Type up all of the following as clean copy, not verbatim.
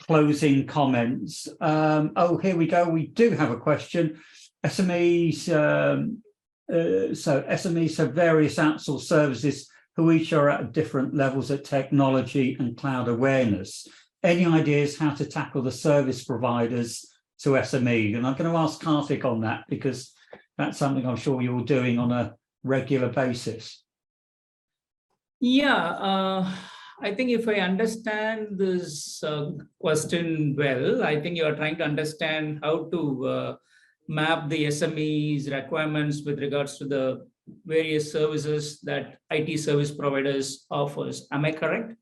closing comments. Oh, here we go. We do have a question. SMEs, so SMEs have various outsourced services who each are at different levels of technology and cloud awareness. Any ideas how to tackle the service providers to SME? And I'm going to ask Karthik on that because that's something I'm sure you're doing on a regular basis. Yeah, I think if I understand this question well, I think you are trying to understand how to map the SMEs requirements with regards to the various services that IT service providers offers. Am I correct?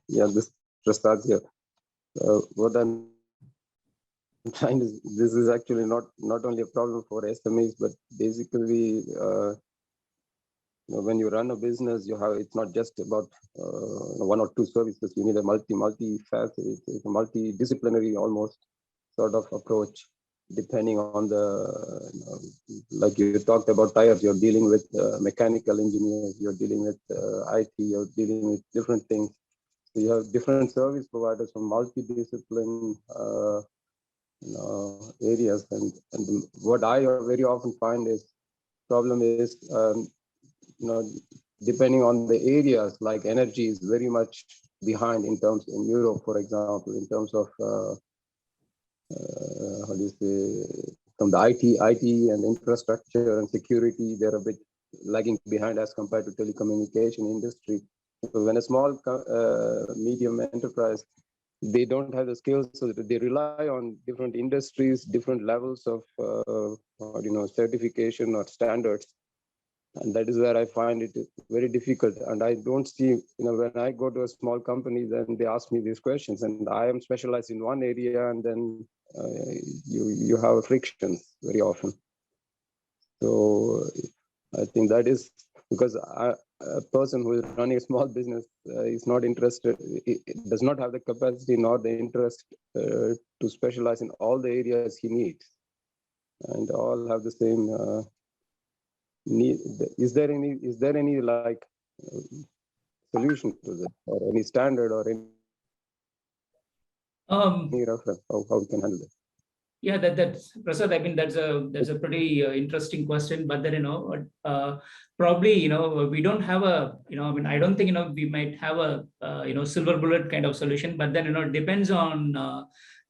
Yeah, this Prasad here. What I'm trying to, this is actually not only a problem for SMEs, but basically, when you run a business, you have, it's not just about one or two services. You need a multi-faceted, a multidisciplinary almost sort of approach, depending on the, like you talked about tires, you're dealing with mechanical engineers, you're dealing with IT, you're dealing with different things. So you have different service providers from multidiscipline areas, and what I very often find is problem is depending on the areas, like energy is very much behind in terms in Europe, for example, in terms of how do you say, from the IT and infrastructure and security, they're a bit lagging behind as compared to telecommunication industry. So when a small medium enterprise, they don't have the skills, so that they rely on different industries, different levels of certification or standards, and that is where I find it very difficult. And I don't see, when I go to a small company, then they ask me these questions, and I am specialized in one area, and then you have frictions very often. So I think that is because a person who is running a small business is not interested, does not have the capacity nor the interest to specialize in all the areas he needs, and all have the same need. Is there any like solution to this, or any standard, or any reference how we can handle it? Yeah, that's Prasad. I mean, that's a pretty interesting question. But then probably we don't have a I mean, I don't think we might have a silver bullet kind of solution. But then it depends on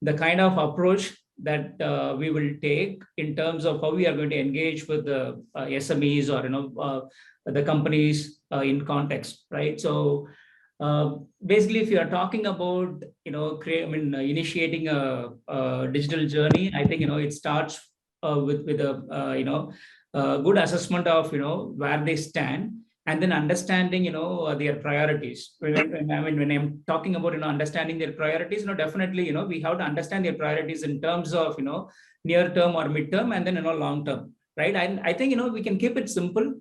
the kind of approach that we will take in terms of how we are going to engage with the SMEs or the companies in context, right? So basically, if you are talking about initiating a digital journey, I think it starts with a good assessment of where they stand, and then understanding their priorities. When I'm talking about understanding their priorities, definitely we have to understand their priorities in terms of near term or mid term, and then long term, right? And I think we can keep it simple.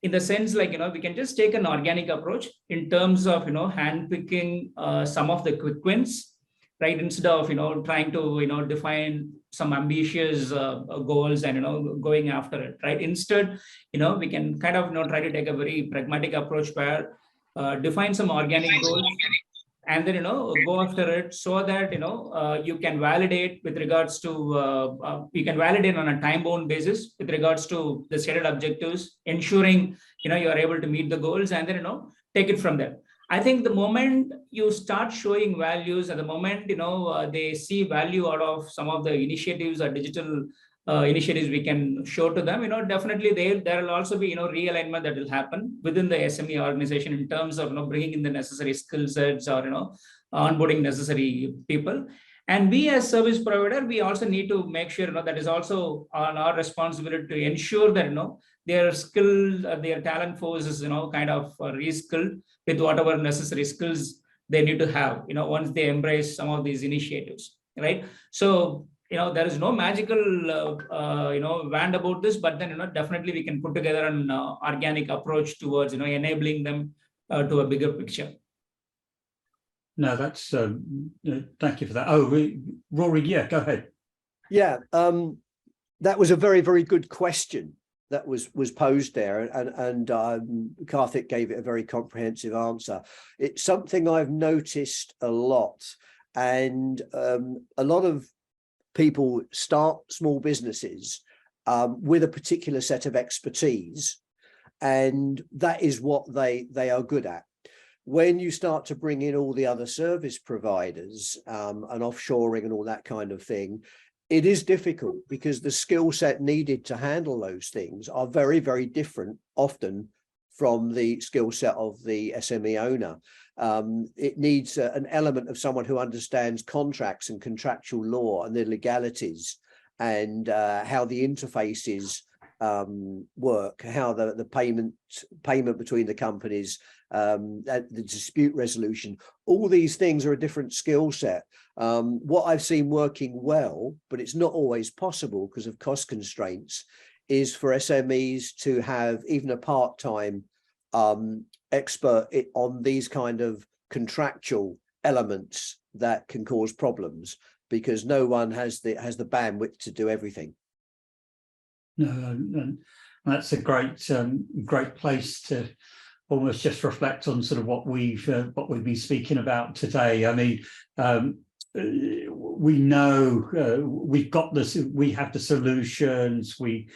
In the sense like we can just take an organic approach in terms of handpicking some of the quick wins, right, instead of trying to define some ambitious goals and going after it, right? Instead we can kind of try to take a very pragmatic approach where define some organic goals and then go after it, so that you can validate with regards to you can validate on a time bound basis with regards to the stated objectives, ensuring you are able to meet the goals, and then take it from there. I think the moment you start showing values, and the moment they see value out of some of the initiatives or digital initiatives we can show to them, definitely there will also be realignment that will happen within the SME organization in terms of bringing in the necessary skill sets or onboarding necessary people. And we as service provider, we also need to make sure that is also on our responsibility to ensure that their skill, their talent force is kind of reskilled with whatever necessary skills they need to have once they embrace some of these initiatives, right? So there is no magical wand about this, but then definitely we can put together an organic approach towards enabling them to a bigger picture. No, that's thank you for that. Oh, Rory, yeah, go ahead. Yeah, that was a very, very good question. that was posed there, and Karthik gave it a very comprehensive answer. It's something I've noticed a lot, and a lot of people start small businesses with a particular set of expertise, and that is what they are good at. When you start to bring in all the other service providers and offshoring and all that kind of thing, it is difficult because the skill set needed to handle those things are very, very different often from the skill set of the SME owner. It needs an element of someone who understands contracts and contractual law and the legalities, and how the interfaces work, how the payment between the companies, the dispute resolution. All these things are a different skill set. What I've seen working well, but it's not always possible because of cost constraints, is for SMEs to have even a part-time expert on these kind of contractual elements that can cause problems, because no one has the bandwidth to do everything. No, that's a great place to almost just reflect on sort of what we've been speaking about today. I mean, we know we've got this. We have the solutions. We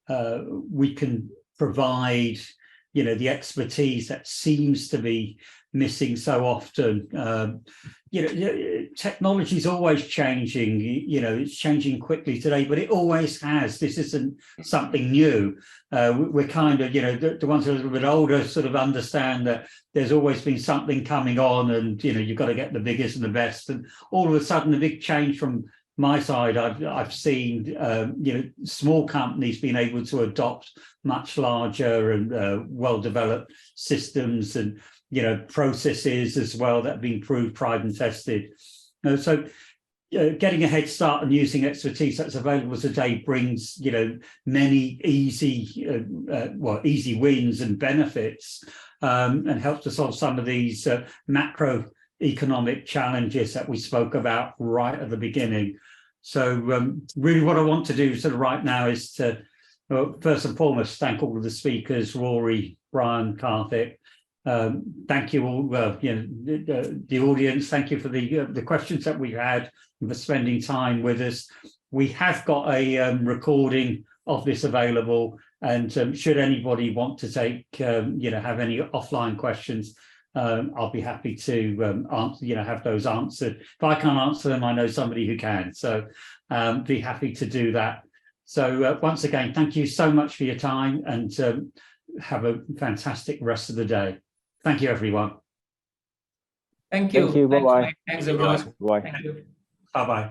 can provide, you know, the expertise that seems to be missing so often. You know, technology is always changing. You know, it's changing quickly today, but it always has. This isn't something new. We're kind of, you know, the ones who are a little bit older sort of understand that there's always been something coming on, and you know, you've got to get the biggest and the best. And all of a sudden, a big change from my side, I've seen, you know, small companies being able to adopt much larger and well-developed systems, and you know, processes as well that have been proved, tried and tested. So getting a head start and using expertise that's available today brings, you know, many easy wins and benefits, and helps to solve some of these macroeconomic challenges that we spoke about right at the beginning. So really what I want to do sort of right now is to, first and foremost, thank all of the speakers, Rory, Brian, Karthik. Thank you all, you know, the audience. Thank you for the questions that we had and for spending time with us. We have got a recording of this available, and should anybody want to take, you know, have any offline questions, I'll be happy to answer, you know, have those answered. If I can't answer them, I know somebody who can. So be happy to do that. So once again, thank you so much for your time, and have a fantastic rest of the day. Thank you, everyone. Thank you. Thank you. Bye-bye. Thanks, everyone. Bye. Thank you. Bye-bye.